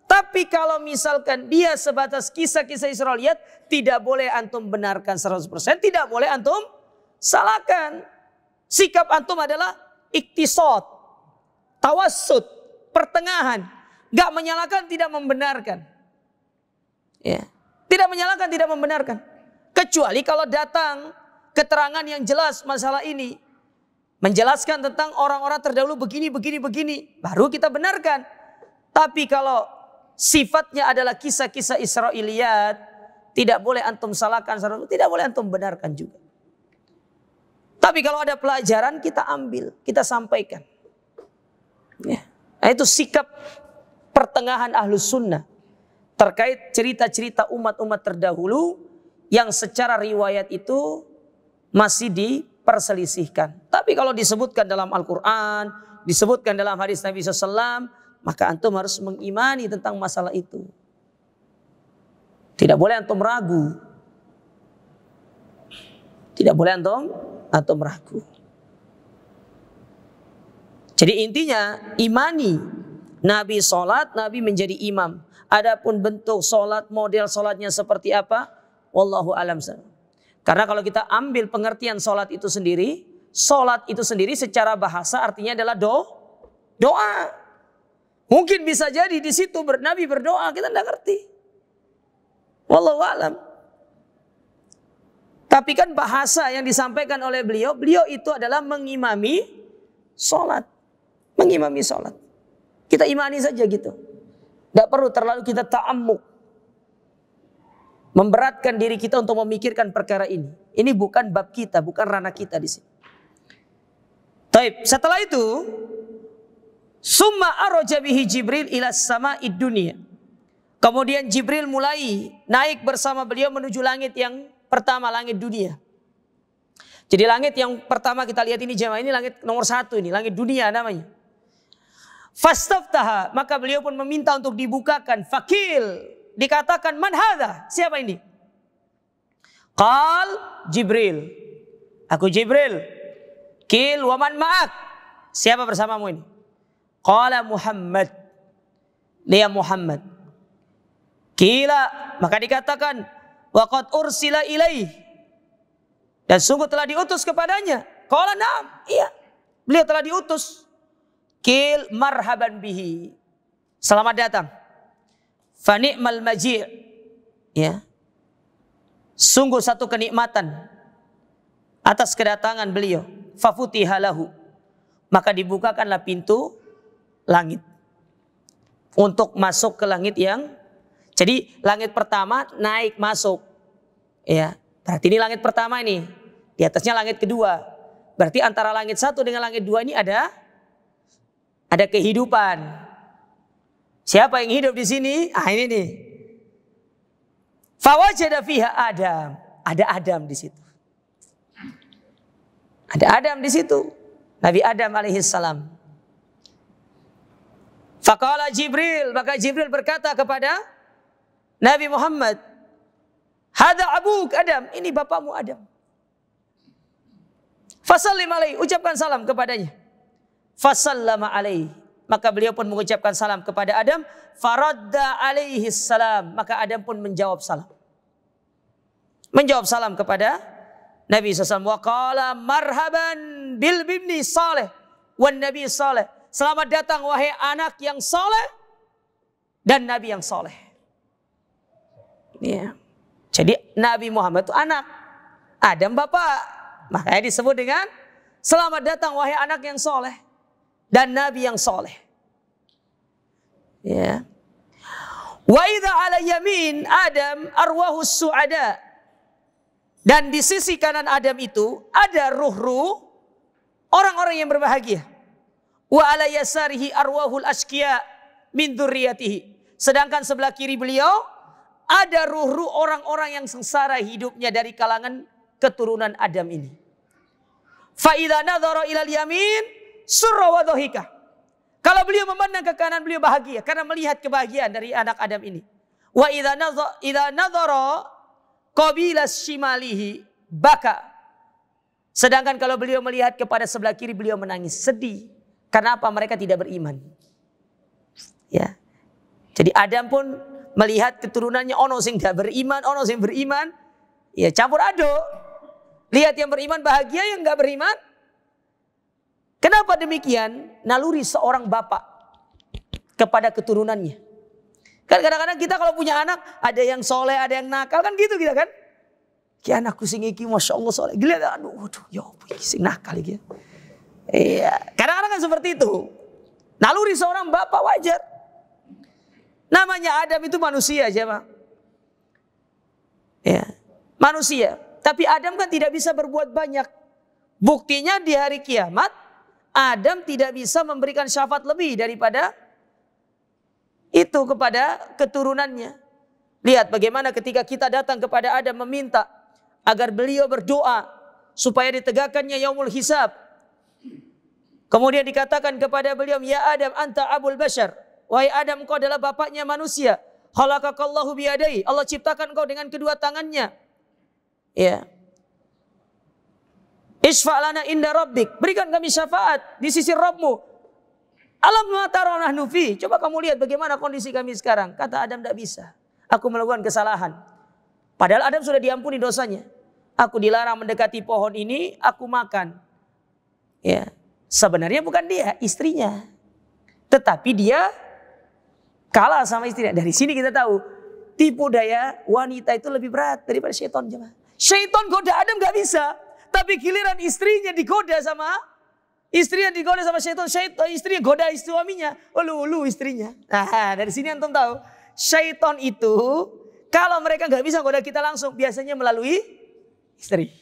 Speaker 2: Tapi kalau misalkan dia sebatas kisah-kisah Israiliyat, tidak boleh antum benarkan 100%, tidak boleh antum salahkan. Sikap antum adalah iktisad, tawassut, pertengahan. Gak menyalahkan, tidak membenarkan. Ya. Tidak menyalahkan, tidak membenarkan. Kecuali kalau datang keterangan yang jelas masalah ini, menjelaskan tentang orang-orang terdahulu begini, baru kita benarkan. Tapi kalau sifatnya adalah kisah-kisah Israiliyat, tidak boleh antum salahkan, tidak boleh antum benarkan juga. Tapi kalau ada pelajaran kita ambil, kita sampaikan. Ya. Nah, itu sikap pertengahan Ahlus Sunnah terkait cerita-cerita umat-umat terdahulu yang secara riwayat itu masih diperselisihkan. Tapi kalau disebutkan dalam Al-Quran, disebutkan dalam hadis Nabi SAW, maka antum harus mengimani tentang masalah itu. Tidak boleh antum ragu. Tidak boleh antum ragu. Jadi intinya imani. Nabi sholat, Nabi menjadi imam. Adapun bentuk sholat, model sholatnya seperti apa, wallahu a'lam. Karena kalau kita ambil pengertian sholat itu sendiri secara bahasa artinya adalah doa. Mungkin bisa jadi di situ Nabi berdoa, kita tidak ngerti. Wallahu a'lam. Tapi kan bahasa yang disampaikan oleh beliau itu adalah mengimami sholat. mengimami sholat. Kita imani saja gitu. Tidak perlu terlalu kita ta'ammuk, memberatkan diri kita untuk memikirkan perkara ini. Ini bukan bab kita, bukan ranah kita di sini. Taib. Setelah itu, summa araja bihi Jibril ila sama'id dunia. Kemudian Jibril mulai naik bersama beliau menuju langit yang pertama, langit dunia. Jadi langit yang pertama kita lihat ini jemaah, ini langit nomor 1 ini, langit dunia namanya. Fastaftaha, maka beliau pun meminta untuk dibukakan. Fakil, dikatakan man hadha, siapa ini? Qal Jibril, aku Jibril. Kil wa man ma'ak, siapa bersamamu ini? Qala Muhammad, dia Muhammad. Kila, maka dikatakan waqad ursila ilaih, dan sungguh telah diutus kepadanya. Qala na'am, iya, beliau telah diutus. Kil marhaban bihi, selamat datang. Fa ni'mal maji', ya, sungguh satu kenikmatan atas kedatangan beliau. Fa futiha lahu, maka dibukakanlah pintu langit untuk masuk ke langit yang, jadi langit pertama naik masuk, ya, berarti ini langit pertama ini, di atasnya langit kedua, berarti antara langit 1 dengan langit 2 ini ada kehidupan. Siapa yang hidup di sini? Ah, ini nih. Fawajada fiha Adam, ada Adam di situ. Ada Adam di situ, Nabi Adam alaihissalam. Faqala Jibril, maka Jibril berkata kepada Nabi Muhammad, hada abuk Adam, ini bapakmu Adam. Fasallim alaihi, ucapkan salam kepadanya. Fasallama alaihi, maka beliau pun mengucapkan salam kepada Adam. Faradda alaihi salam, maka Adam pun menjawab salam. Menjawab salam kepada Nabi SAW. Wa qala marhaban bil bibni saleh wan nabi saleh. Selamat datang wahai anak yang saleh dan Nabi yang saleh. Ya. Jadi Nabi Muhammad itu anak, Adam bapak. Makanya disebut dengan selamat datang wahai anak yang saleh dan Nabi yang saleh. Ya. Wa idza ala yamin Adam arwahus su'ada. Dan di sisi kanan Adam itu ada ruh-ruh orang-orang yang berbahagia. Wa ala yasarihi arwahul asqiya min dzurriyyatihi. Sedangkan sebelah kiri beliau ada ruh-ruh orang-orang yang sengsara hidupnya dari kalangan keturunan Adam ini. Fa idza nadhara ilal yamin surra wa dhahika. Kalau beliau memandang ke kanan beliau bahagia karena melihat kebahagiaan dari anak Adam ini. Wa idza nadhara qabilas shimalihi baka. Sedangkan kalau beliau melihat kepada sebelah kiri beliau menangis, sedih. Kenapa? Mereka tidak beriman. Ya. Jadi Adam pun melihat keturunannya ono sing tidak beriman, ono sing beriman. Ya campur aduk. Lihat yang beriman bahagia, yang enggak beriman. Kenapa demikian? Naluri seorang bapak kepada keturunannya. Kan kadang-kadang kita kalau punya anak, ada yang soleh, ada yang nakal, kan gitu kita kan. Ki anakku sing iki Masya Allah soleh. Gila, aduh, ya apa iki sing nakal iki. Iya, kadang-kadang kan seperti itu. Naluri seorang bapak wajar. Namanya Adam itu manusia aja, Pak. Ya, manusia. Tapi Adam kan tidak bisa berbuat banyak. Buktinya di hari kiamat, Adam tidak bisa memberikan syafaat lebih daripada itu kepada keturunannya. Lihat bagaimana ketika kita datang kepada Adam meminta agar beliau berdoa supaya ditegakkannya yaumul hisab. Kemudian dikatakan kepada beliau, ya Adam anta abul bashar. Wahai Adam, engkau adalah bapaknya manusia. Khalaqakallahu biyadai. Allah ciptakan engkau dengan kedua tangannya. Ya. Isfa'lana inda rabbik. Berikan kami syafaat di sisi Rabbmu. Alam ma tarawna nufi. Coba kamu lihat bagaimana kondisi kami sekarang. Kata Adam, tidak bisa. Aku melakukan kesalahan. Padahal Adam sudah diampuni dosanya. Aku dilarang mendekati pohon ini, aku makan. Ya, sebenarnya bukan dia, istrinya. Tetapi dia kalah sama istrinya. Dari sini kita tahu tipu daya wanita itu lebih berat daripada syaitan. Syaitan goda Adam gak bisa. Tapi giliran istrinya digoda sama Istrinya digoda sama syaitan, istrinya goda suaminya, ulu istrinya. Nah, dari sini antum tahu, syaitan itu kalau mereka nggak bisa goda kita langsung, biasanya melalui istri.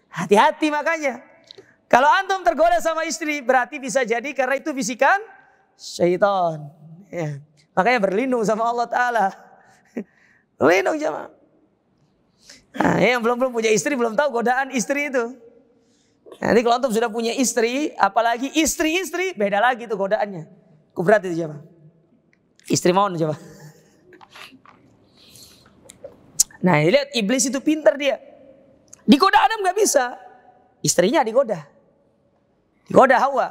Speaker 2: Hati-hati makanya. Kalau antum tergoda sama istri, berarti bisa jadi karena itu bisikan syaitan. Ya. Makanya berlindung sama Allah Ta'ala. Berlindung jemaah. Nah, yang belum punya istri belum tahu godaan istri itu. Nanti kalau antum sudah punya istri, apalagi istri-istri, beda lagi tuh godaannya. Berat itu jemaah. Istri mau coba. Nah, lihat iblis itu pintar dia. Digoda Adam nggak bisa, istrinya digoda Hawa,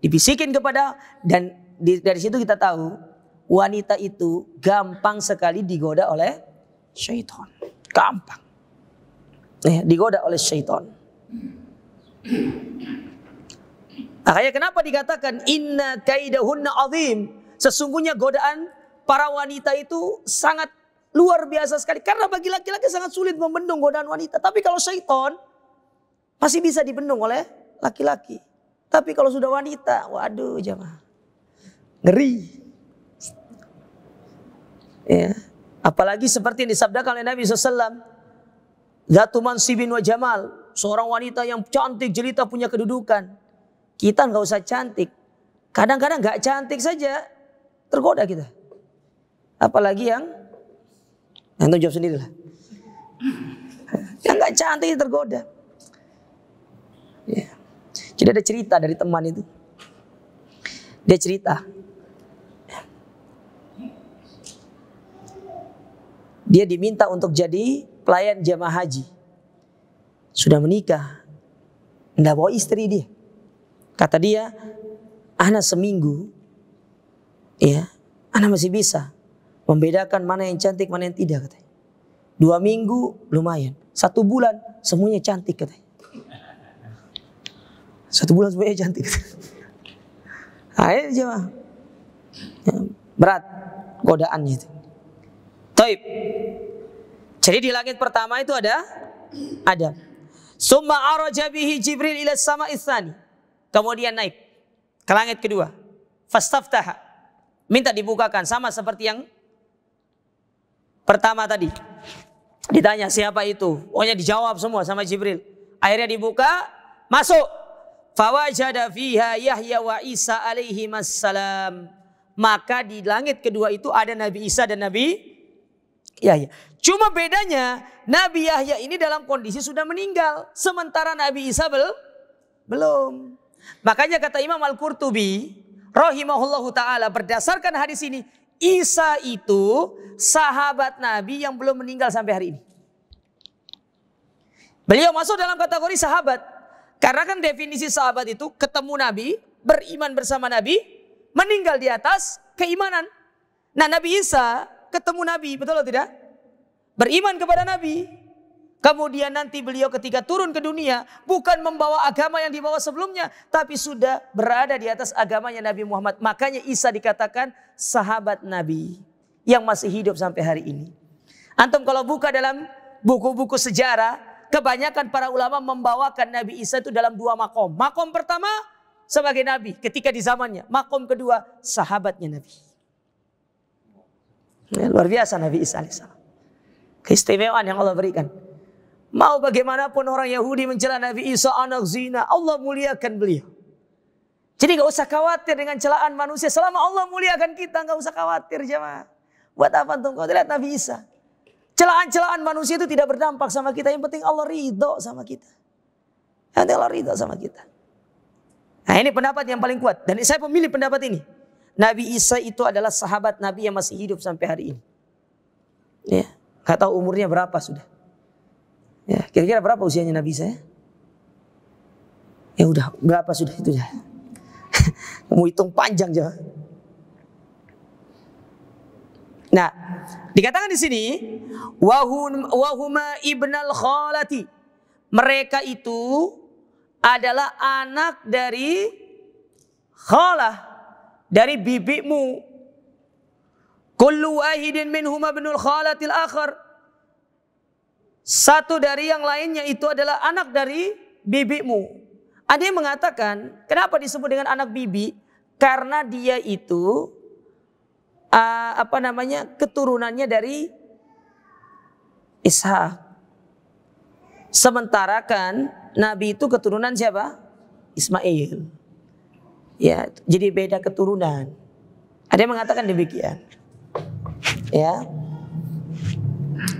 Speaker 2: dibisikin kepada, dan dari situ kita tahu wanita itu gampang sekali digoda oleh syaitan, gampang, digoda oleh syaitan. Makanya kenapa dikatakan inna kaidahunna azim, sesungguhnya godaan para wanita itu sangat luar biasa sekali. Karena bagi laki-laki sangat sulit membendung godaan wanita. Tapi kalau syaitan masih bisa dibendung oleh laki-laki. Tapi kalau sudah wanita, waduh jemaah, ngeri. Ya. Apalagi seperti yang disabdakan oleh Nabi SAW, Zatu mansibin wa jamal, seorang wanita yang cantik, jelita, punya kedudukan. Kita nggak usah cantik, kadang-kadang nggak cantik saja tergoda kita. Apalagi yang antum jawab sendiri lah. Yang nggak cantik tergoda. Ya. Jadi ada cerita dari teman itu. Dia cerita. Dia diminta untuk jadi pelayan jamaah haji. Sudah menikah. Nggak bawa istri dia. Kata dia, ana seminggu, ya, ana masih bisa membedakan mana yang cantik, mana yang tidak, katanya. 2 minggu lumayan. 1 bulan semuanya cantik, katanya. 1 bulan semuanya cantik. Akhirnya jemaah, berat godaannya itu. Taib. Jadi di langit pertama itu ada Adam. Summa araja bihi Jibril ila sama'its tsani. Kemudian naik ke langit kedua. Fastaftaha. Minta dibukakan sama seperti yang pertama tadi. Ditanya siapa itu? Pokoknya dijawab semua sama Jibril. Akhirnya dibuka, masuk. Fawajada fiha Yahya wa Isa alaihi wassalam. Maka di langit kedua itu ada Nabi Isa dan Nabi Yahya. Cuma bedanya Nabi Yahya ini dalam kondisi sudah meninggal, sementara Nabi Isa belum. Makanya kata Imam Al-Qurtubi rahimahullahu taala, berdasarkan hadis ini, Isa itu sahabat Nabi yang belum meninggal sampai hari ini. Beliau masuk dalam kategori sahabat. Karena kan definisi sahabat itu ketemu Nabi, beriman bersama Nabi, meninggal di atas keimanan. Nah, Nabi Isa ketemu Nabi, betul atau tidak? Beriman kepada Nabi. Kemudian nanti beliau ketika turun ke dunia, bukan membawa agama yang dibawa sebelumnya, tapi sudah berada di atas agamanya Nabi Muhammad. Makanya Isa dikatakan sahabat Nabi yang masih hidup sampai hari ini. Antum kalau buka dalam buku-buku sejarah, kebanyakan para ulama membawakan Nabi Isa itu dalam 2 makom. Makom pertama sebagai Nabi ketika di zamannya. Makom kedua sahabatnya Nabi. Ya, luar biasa Nabi Isa alaihissalam. Keistimewaan yang Allah berikan. Mau bagaimanapun orang Yahudi mencela Nabi Isa anak zina, Allah muliakan beliau. Jadi gak usah khawatir dengan celaan manusia. Selama Allah muliakan kita, gak usah khawatir jemaah. Buat apa tuh kau lihat Nabi Isa? Celaan-celaan manusia itu tidak berdampak sama kita. Yang penting Allah ridho sama kita. Yang penting Allah ridho sama kita. Nah, ini pendapat yang paling kuat. Dan saya memilih pendapat ini. Nabi Isa itu adalah sahabat Nabi yang masih hidup sampai hari ini. Ya, gak tahu umurnya berapa sudah. Ya, kira-kira berapa usianya Nabi Isa? Ya udah, berapa sudah itu ya. Mau hitung panjang aja. Nah, dikatakan di sini wahuma ibnal khalati. Mereka itu adalah anak dari khalah, dari bibimu. Kullu wahidin minhuma ibnul khalatil akhar. Satu dari yang lainnya itu adalah anak dari bibimu. Ada yang mengatakan, kenapa disebut dengan anak bibi? Karena dia itu keturunannya dari Ishak. Sementara kan Nabi itu keturunan siapa? Ismail. Ya, jadi beda keturunan. Ada yang mengatakan demikian. Ya.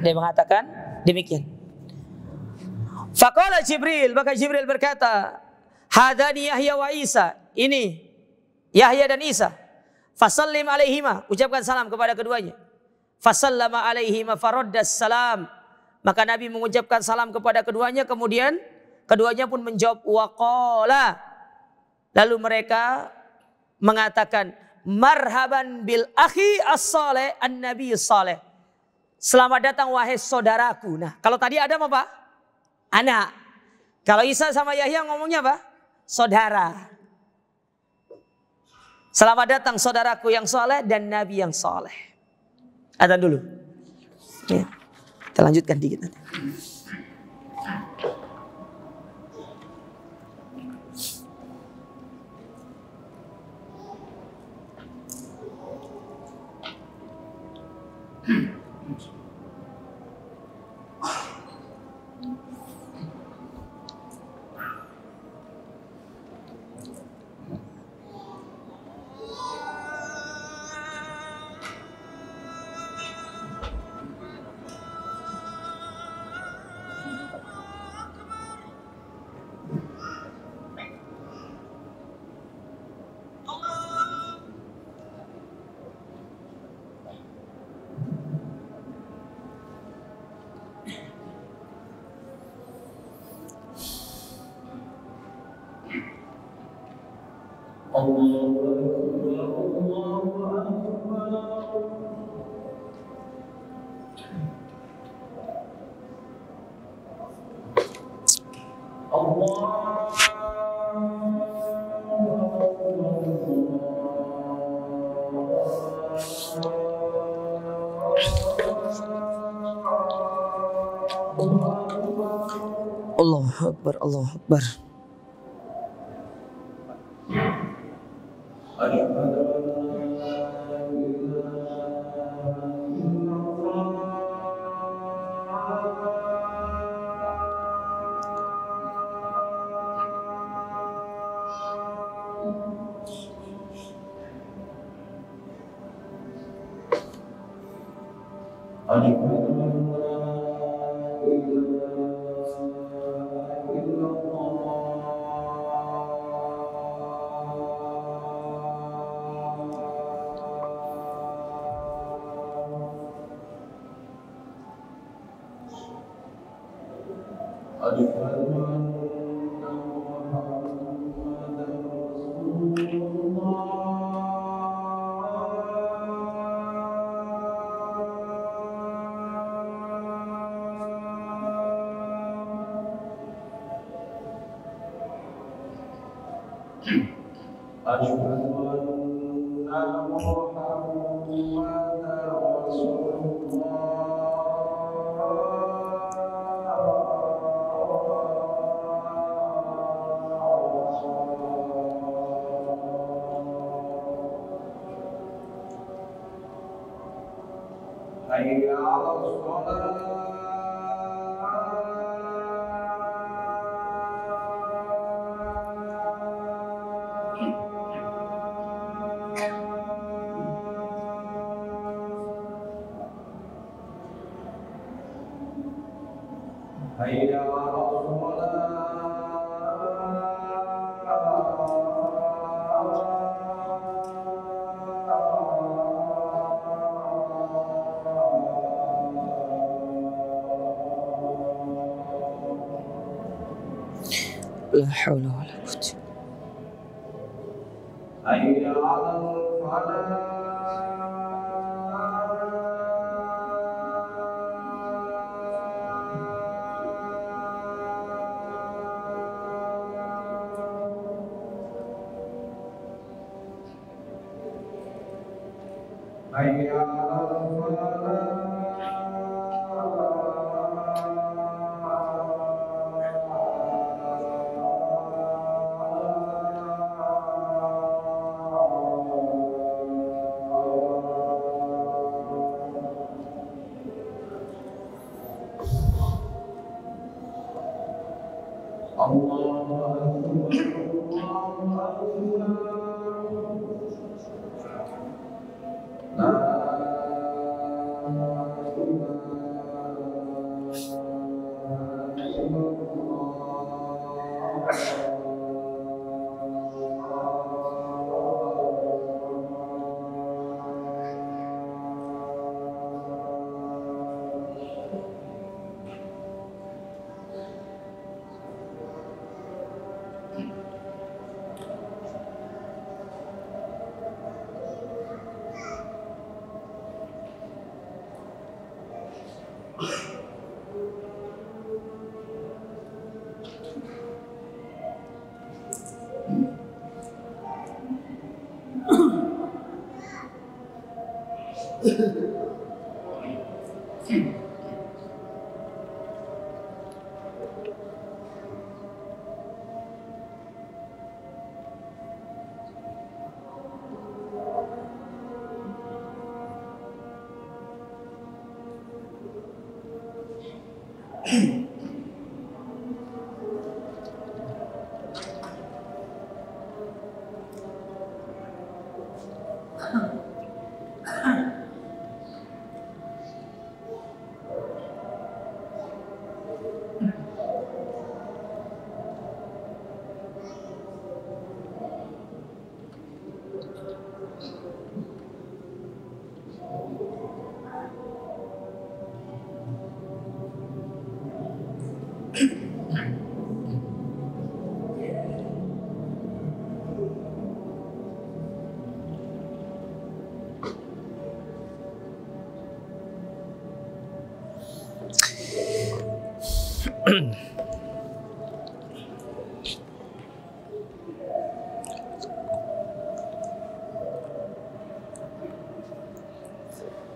Speaker 2: Dia mengatakan demikian. Faqala Jibril, maka Jibril berkata, hadani Yahya wa Isa, ini Yahya dan Isa. Fasallim alaihima, ucapkan salam kepada keduanya. Fasallama alaihima faraddas salam. Maka Nabi mengucapkan salam kepada keduanya, kemudian keduanya pun menjawab waqala. Lalu mereka mengatakan marhaban bil akhi as-saleh an-nabi as-saleh. Selamat datang wahai saudaraku. Nah, kalau tadi Adam apa? Anak. Kalau Isa sama Yahya ngomongnya apa? Saudara. Selamat datang saudaraku yang soleh dan Nabi yang soleh. Adzan dulu. Ya. Kita lanjutkan dikit nanti. Allahu Akbar, Allahu Akbar. La haula wala quwwata.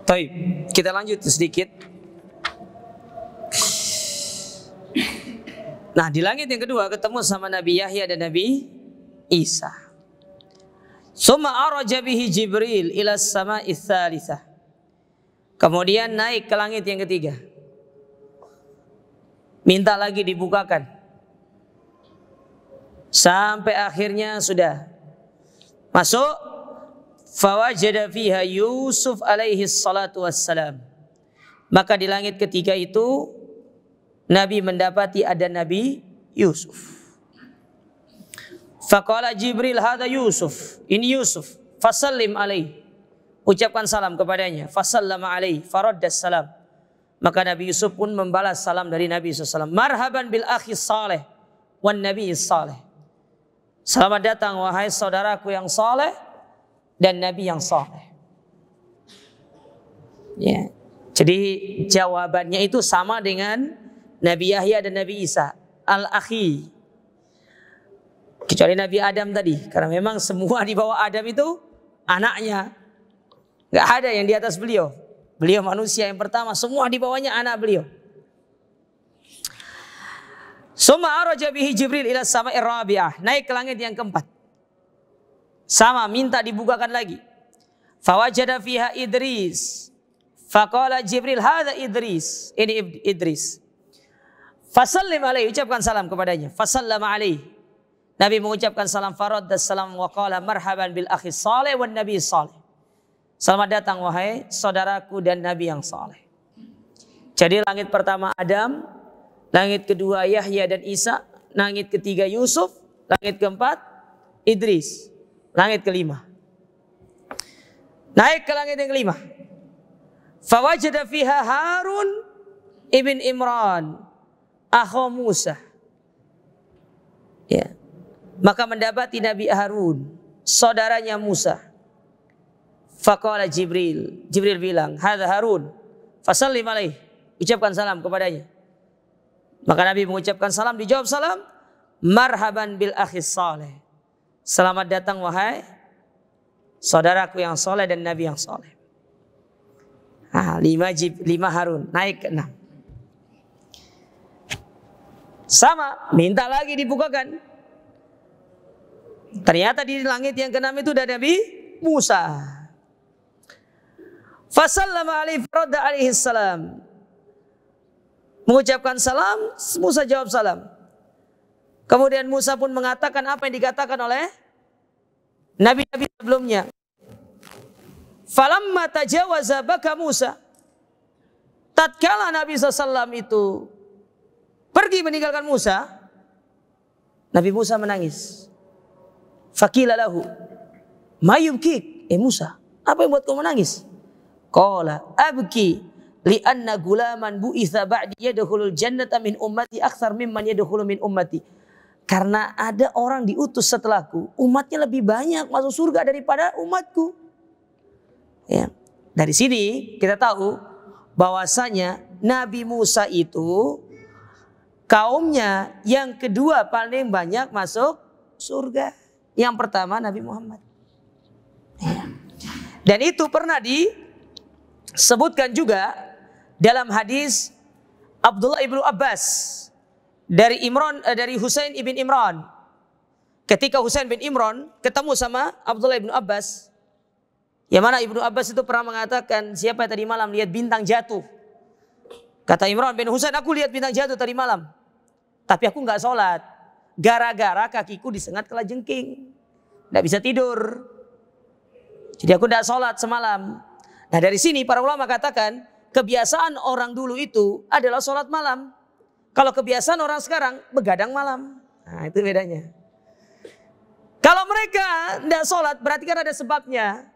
Speaker 2: Baik, kita lanjut sedikit. Nah, di langit yang kedua ketemu sama Nabi Yahya dan Nabi Isa. Summa araja bihi Jibril ila as-sama'i ats-tsalitsah. Kemudian naik ke langit yang ketiga. Minta lagi dibukakan. Sampai akhirnya sudah masuk. Fawajada fiha Yusuf alaihi salatu wassalam. Maka di langit ketiga itu Nabi mendapati ada Nabi Yusuf. Faqala Jibril hadza Yusuf, ini Yusuf, fasallim alaihi. Ucapkan salam kepadanya. Fasallama alaihi, faraddas salam. Maka Nabi Yusuf pun membalas salam dari Nabi SAW. Marhaban bil akhi saleh wan nabi saleh. Selamat datang wahai saudaraku yang saleh dan Nabi yang saleh. Ya. Jadi jawabannya itu sama dengan Nabi Yahya dan Nabi Isa. Al-akhi. Kecuali Nabi Adam tadi. Karena memang semua di bawah Adam itu anaknya. Gak ada yang di atas beliau. Beliau manusia yang pertama. Semua di bawahnya anak beliau. Summa araja bihi Jibril ila sama'ir rabi'ah. Naik ke langit yang keempat. Sama, minta dibukakan lagi. Fawajada fiha Idris. Faqala Jibril hadza Idris. Ini Idris. Fasallim alaihi, ucapkan salam kepadanya. Fasallama alaihi. Nabi mengucapkan salam faraddas salam wa qala marhaban bil akhi saleh wan nabi saleh. Selamat datang wahai saudaraku dan nabi yang saleh. Jadi langit pertama Adam, langit kedua Yahya dan Isa, langit ketiga Yusuf, langit keempat Idris, langit kelima. Naik ke langit yang kelima. Fawajada fiha Harun ibn Imran, akhu Musa. Ya. Maka mendapati Nabi Harun, saudaranya Musa. Faqala Jibril, Jibril bilang, "Hadza Harun, fasallim alaihi." Ucapkan salam kepadanya. Maka Nabi mengucapkan salam, dijawab salam, "Marhaban bil akhi saleh." Selamat datang wahai saudaraku yang soleh dan Nabi yang soleh. Nah, lima Harun, naik ke 6. Sama, minta lagi dibukakan. Ternyata di langit yang ke-6 itu ada Nabi Musa. Fasallama alaihi faradda alaihi salam. Mengucapkan salam, Musa jawab salam. Kemudian Musa pun mengatakan apa yang dikatakan oleh nabi-nabi sebelumnya. Falamma tajawaza baka Musa. Tatkala Nabi SAW itu pergi meninggalkan Musa, Nabi Musa menangis. Faqila lahu, ma yubkik? Musa, apa yang buat kau menangis? Qala abki li'anna gulaman bu'itha ba'di yadkhulul jannata min ummati aktsar mimman yadkhulu min ummati. Karena ada orang diutus setelahku, umatnya lebih banyak masuk surga daripada umatku. Ya. Dari sini kita tahu bahwasanya Nabi Musa itu kaumnya yang kedua paling banyak masuk surga. Yang pertama Nabi Muhammad. Ya. Dan itu pernah disebutkan juga dalam hadis Abdullah ibnu Abbas dari Husain ibn Imran. Ketika Husain bin Imran ketemu sama Abdullah ibnu Abbas, yang mana Ibnu Abbas itu pernah mengatakan, siapa yang tadi malam lihat bintang jatuh? Kata Imran bin Husain, aku lihat bintang jatuh tadi malam, tapi aku nggak sholat, gara-gara kakiku disengat kelajengking, nggak bisa tidur. Jadi aku nggak sholat semalam. Nah dari sini para ulama katakan kebiasaan orang dulu itu adalah sholat malam. Kalau kebiasaan orang sekarang begadang malam. Nah itu bedanya. Kalau mereka nggak sholat berarti kan ada sebabnya.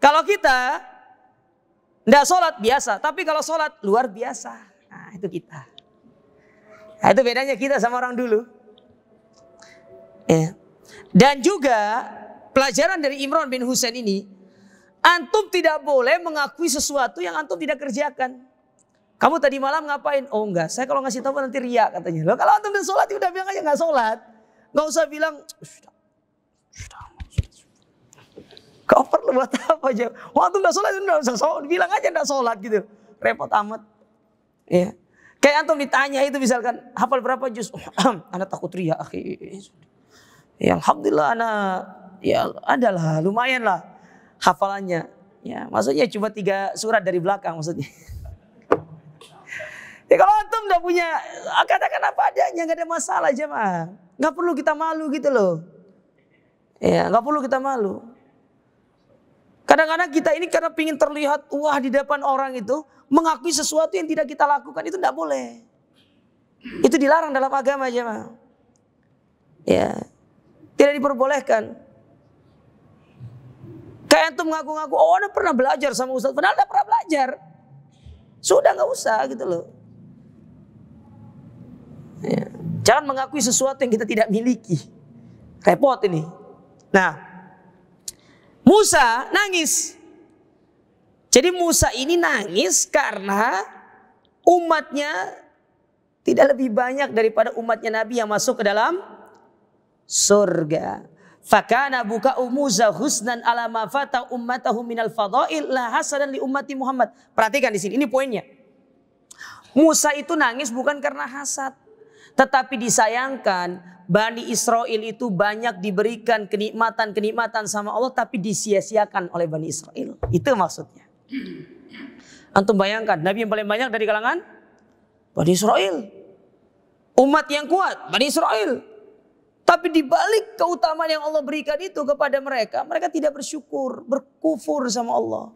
Speaker 2: Kalau kita tidak sholat biasa, tapi kalau sholat luar biasa. Nah itu kita. Nah, itu bedanya kita sama orang dulu. Ya. Dan juga pelajaran dari Imran bin Husain ini, antum tidak boleh mengakui sesuatu yang antum tidak kerjakan. Kamu tadi malam ngapain? Oh enggak, saya kalau ngasih tahu nanti riak katanya. Loh kalau antum udah sholat, ya udah bilang aja nggak sholat. Nggak usah bilang, kau perlu buat apa aja? Waktu udah sholat, udah usah bilang aja nggak sholat gitu. Repot amat. Ya. Kayak antum ditanya itu misalkan, hafal berapa juz? Anak takut riak, akhi. Ya alhamdulillah anak, ya adalah lumayan lah hafalannya. Ya maksudnya cuma 3 surat dari belakang maksudnya. Ya kalau antum udah punya, katakan apa adanya, nggak ada masalah jemaah. Nggak perlu kita malu gitu loh. Ya nggak perlu kita malu. Kadang-kadang kita ini karena ingin terlihat wah di depan orang itu, mengakui sesuatu yang tidak kita lakukan itu tidak boleh. Itu dilarang dalam agama jemaah. Ya, tidak diperbolehkan. Kayak antum ngaku-ngaku, oh anda pernah belajar sama Ustaz, padahal anda pernah belajar. Sudah nggak usah gitu loh. Ya. Jangan mengakui sesuatu yang kita tidak miliki. Repot ini. Nah, Musa nangis. Jadi Musa ini nangis karena umatnya tidak lebih banyak daripada umatnya Nabi yang masuk ke dalam surga. Fakana buka'u Musa husnan ala ma fata ummatahu minal fadail la hasadan li ummati Muhammad. Perhatikan di sini, ini poinnya. Musa itu nangis bukan karena hasad, tetapi disayangkan Bani Israel itu banyak diberikan kenikmatan-kenikmatan sama Allah tapi disia-siakan oleh Bani Israel. Itu maksudnya. Antum bayangkan, Nabi yang paling banyak dari kalangan Bani Israel. Umat yang kuat, Bani Israel. Tapi dibalik keutamaan yang Allah berikan itu kepada mereka, mereka tidak bersyukur, berkufur sama Allah.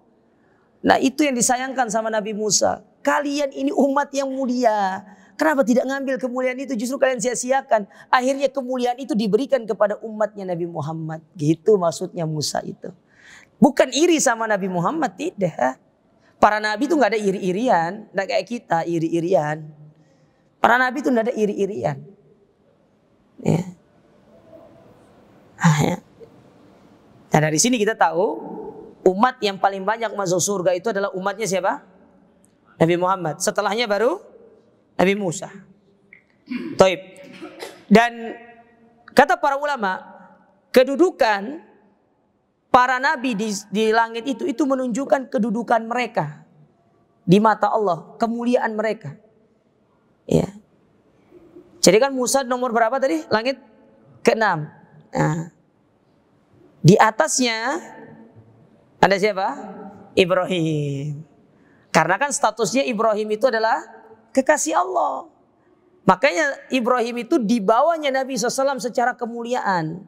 Speaker 2: Nah itu yang disayangkan sama Nabi Musa. Kalian ini umat yang mulia. Kenapa tidak ngambil kemuliaan itu? Justru kalian sia-siakan. Akhirnya kemuliaan itu diberikan kepada umatnya Nabi Muhammad. Gitu maksudnya Musa itu. Bukan iri sama Nabi Muhammad, tidak. Para nabi itu gak ada iri-irian. Gak kayak kita iri-irian. Para nabi itu gak ada iri-irian. Ya. Ya. Nah dari sini kita tahu umat yang paling banyak masuk surga itu adalah umatnya siapa? Nabi Muhammad. Setelahnya baru Nabi Musa. Taib. Dan kata para ulama, kedudukan para nabi di langit itu menunjukkan kedudukan mereka di mata Allah, kemuliaan mereka. Ya. Jadi kan Musa nomor berapa tadi? Langit ke-6. Nah, di atasnya ada siapa? Ibrahim. Karena kan statusnya Ibrahim itu adalah kekasih Allah. Makanya Ibrahim itu di bawahnya Nabi SAW secara kemuliaan.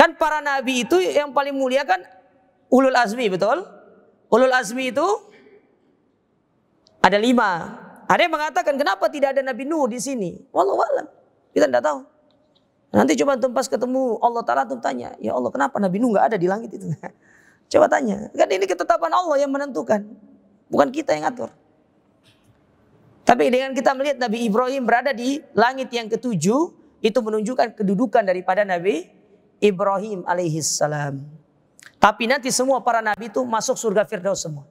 Speaker 2: Kan para nabi itu yang paling mulia kan ulul azmi, betul? Ulul azmi itu ada 5. Ada yang mengatakan kenapa tidak ada Nabi Nuh di sini? Wallahu a'lam. Kita tidak tahu. Nanti coba antum pas ketemu Allah Ta'ala antum tanya, ya Allah kenapa Nabi Nuh nggak ada di langit itu? Coba tanya. Kan ini ketetapan Allah yang menentukan. Bukan kita yang atur. Tapi dengan kita melihat Nabi Ibrahim berada di langit yang ke-7, itu menunjukkan kedudukan daripada Nabi Ibrahim alaihissalam. Tapi nanti semua para nabi itu masuk surga Firdaus semua.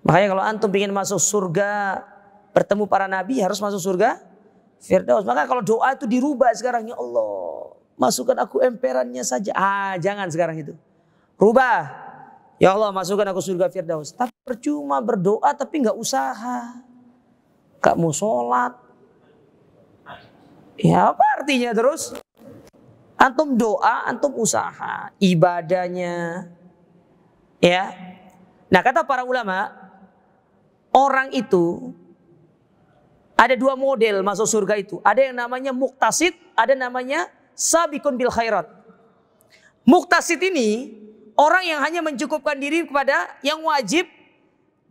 Speaker 2: Makanya kalau antum ingin masuk surga bertemu para nabi harus masuk surga Firdaus. Maka kalau doa itu dirubah sekarang, ya Allah masukkan aku emperannya saja. Jangan sekarang itu. Rubah. Ya Allah masukkan aku surga Firdaus. Tapi percuma berdoa tapi nggak usaha. Gak mau sholat. Ya apa artinya terus? Antum doa, antum usaha. Ibadahnya. Ya. Nah kata para ulama, orang itu ada 2 model masuk surga itu. Ada yang namanya muktasid, ada namanya sabikun bil khairat. Muktasid ini orang yang hanya mencukupkan diri kepada yang wajib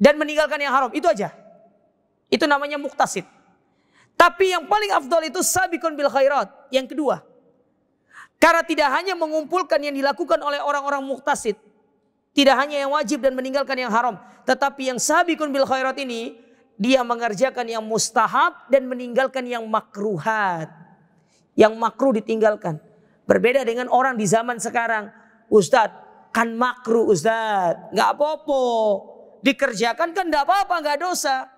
Speaker 2: dan meninggalkan yang haram. Itu aja. Itu namanya muktasid. Tapi yang paling afdal itu sabikun bil khairat. Yang kedua. Karena tidak hanya mengumpulkan yang dilakukan oleh orang-orang muktasid. Tidak hanya yang wajib dan meninggalkan yang haram. Tetapi yang sabikun bil khairat ini, dia mengerjakan yang mustahab dan meninggalkan yang makruhat. Yang makruh ditinggalkan. Berbeda dengan orang di zaman sekarang. Ustadz, kan makruh Ustadz. Gak apa-apa. Dikerjakan kan gak apa-apa, gak dosa.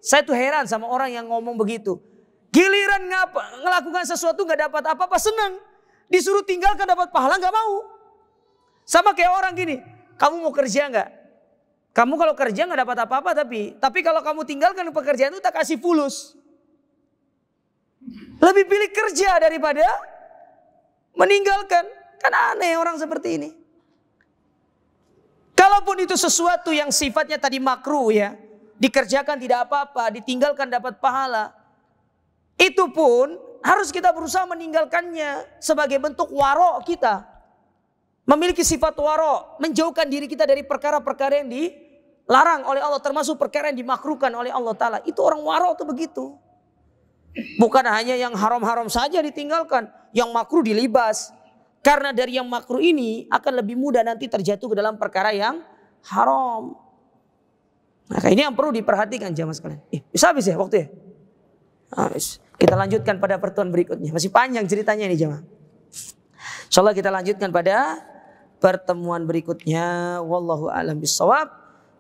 Speaker 2: Saya tuh heran sama orang yang ngomong begitu. Giliran ngelakukan sesuatu gak dapat apa-apa, senang. Disuruh tinggalkan dapat pahala gak mau. Sama kayak orang gini. Kamu mau kerja gak? Kamu kalau kerja gak dapat apa-apa tapi kalau kamu tinggalkan pekerjaan itu tak kasih fulus. Lebih pilih kerja daripada meninggalkan. Kan aneh orang seperti ini. Kalaupun itu sesuatu yang sifatnya tadi makruh ya. Dikerjakan tidak apa-apa, ditinggalkan dapat pahala. Itu pun harus kita berusaha meninggalkannya sebagai bentuk waro kita. Memiliki sifat waro, menjauhkan diri kita dari perkara-perkara yang dilarang oleh Allah. Termasuk perkara yang dimakruhkan oleh Allah Ta'ala. Itu orang waro itu begitu. Bukan hanya yang haram-haram saja ditinggalkan. Yang makruh dilibas. Karena dari yang makruh ini akan lebih mudah nanti terjatuh ke dalam perkara yang haram. Nah ini yang perlu diperhatikan jamaah sekalian. Bisa habis ya waktu ya? Kita lanjutkan pada pertemuan berikutnya. Masih panjang ceritanya ini jamaah. InsyaAllah kita lanjutkan pada pertemuan berikutnya. Wallahu a'lam bishawab.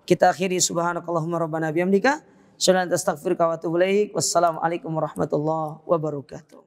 Speaker 2: Kita akhiri subhanakallahumma rabbana bihamdika. Asyhadu an la ilaha illa anta astaghfiruka wa atubu ilaik. Wassalamualaikum warahmatullahi wabarakatuh.